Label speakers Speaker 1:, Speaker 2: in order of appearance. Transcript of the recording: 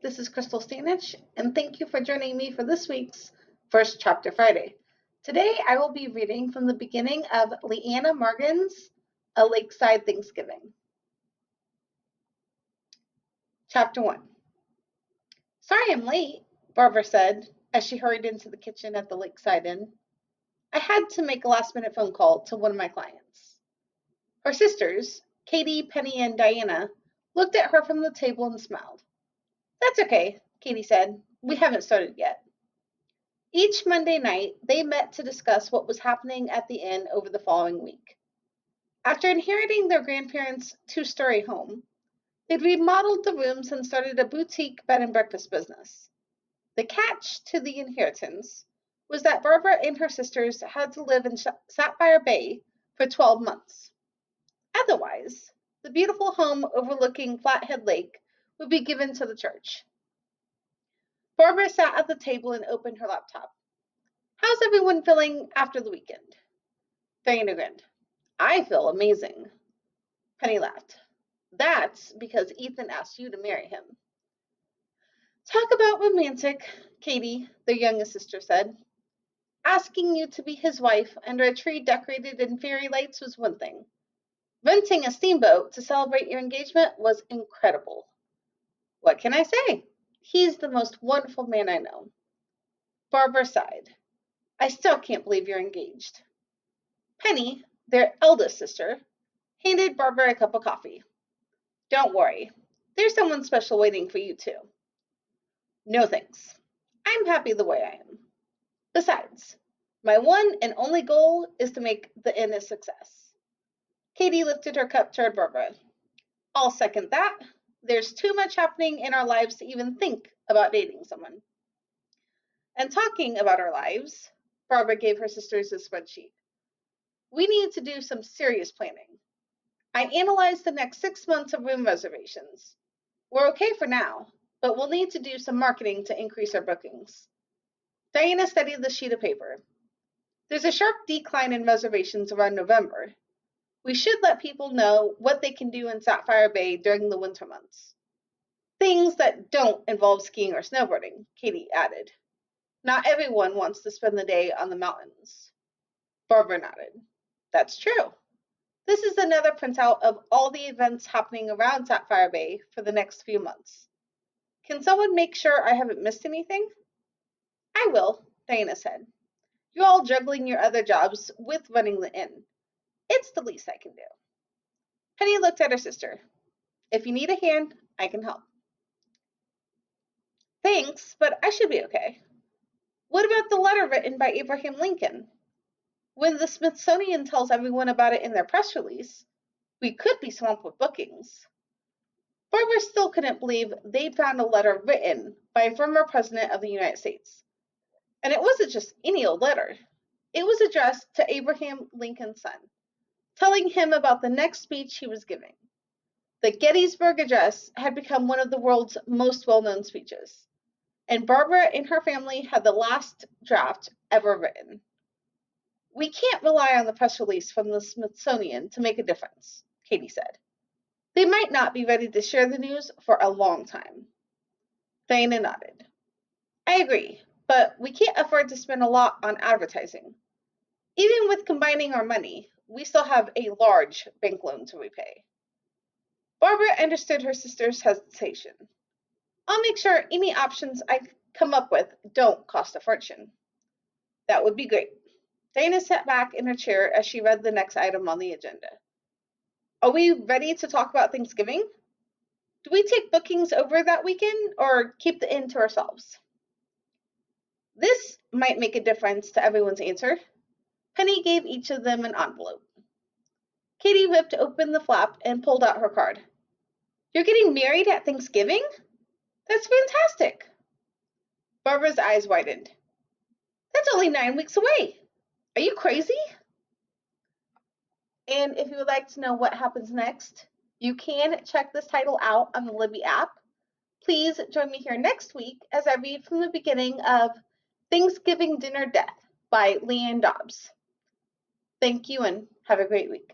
Speaker 1: This is Krystal and thank you for joining me for this week's First Chapter Friday. Today I will be reading from the beginning of Leeanna Morgan's A Lakeside Thanksgiving. Chapter 1. Sorry I'm late, Barbara said as she hurried into the kitchen at the Lakeside Inn. I had to make a last-minute phone call to one of my clients. Her sisters, Katie, Penny, and Diana, looked at her from the table and smiled. That's okay, Katie said. We haven't started yet. Each Monday night, they met to discuss what was happening at the inn over the following week. After inheriting their grandparents' two-story home, they'd remodeled the rooms and started a boutique bed and breakfast business. The catch to the inheritance was that Barbara and her sisters had to live in Sapphire Bay for 12 months. Otherwise, the beautiful home overlooking Flathead Lake would be given to the church. Barbara sat at the table and opened her laptop. How's everyone feeling after the weekend? Diana grinned. I feel amazing. Penny laughed. That's because Ethan asked you to marry him. Talk about romantic, Katie, their youngest sister said. Asking you to be his wife under a tree decorated in fairy lights was one thing. Renting a steamboat to celebrate your engagement was incredible. What can I say? He's the most wonderful man I know. Barbara sighed. I still can't believe you're engaged. Penny, their eldest sister, handed Barbara a cup of coffee. Don't worry. There's someone special waiting for you, too. No thanks. I'm happy the way I am. Besides, my one and only goal is to make the inn a success. Katie lifted her cup toward Barbara. I'll second that. There's too much happening in our lives to even think about dating someone. And talking about our lives, Barbara gave her sisters a spreadsheet. We need to do some serious planning. I analyzed the next 6 months of room reservations. We're okay for now, but we'll need to do some marketing to increase our bookings. Diana studied the sheet of paper. There's a sharp decline in reservations around November. We should let people know what they can do in Sapphire Bay during the winter months. Things that don't involve skiing or snowboarding, Katie added. Not everyone wants to spend the day on the mountains. Barbara nodded. That's true. This is another printout of all the events happening around Sapphire Bay for the next few months. Can someone make sure I haven't missed anything? I will, Diana said. You're all juggling your other jobs with running the inn. It's the least I can do. Penny looked at her sister. If you need a hand, I can help. Thanks, but I should be okay. What about the letter written by Abraham Lincoln? When the Smithsonian tells everyone about it in their press release, we could be swamped with bookings. Barbara still couldn't believe they'd found a letter written by a former president of the United States. And it wasn't just any old letter. It was addressed to Abraham Lincoln's son, telling him about the next speech he was giving. The Gettysburg Address had become one of the world's most well-known speeches, and Barbara and her family had the last draft ever written. We can't rely on the press release from the Smithsonian to make a difference, Katie said. They might not be ready to share the news for a long time. Diana nodded. I agree, but we can't afford to spend a lot on advertising. Even with combining our money, we still have a large bank loan to repay. Barbara understood her sister's hesitation. I'll make sure any options I come up with don't cost a fortune. That would be great. Diana sat back in her chair as she read the next item on the agenda. Are we ready to talk about Thanksgiving? Do we take bookings over that weekend or keep the inn to ourselves? This might make a difference to everyone's answer. Penny gave each of them an envelope. Katie ripped open the flap and pulled out her card. You're getting married at Thanksgiving? That's fantastic. Barbara's eyes widened. That's only 9 weeks away. Are you crazy? And if you would like to know what happens next, you can check this title out on the Libby app. Please join me here next week as I read from the beginning of Thanksgiving Dinner Death by Leanne Dobbs. Thank you and have a great week.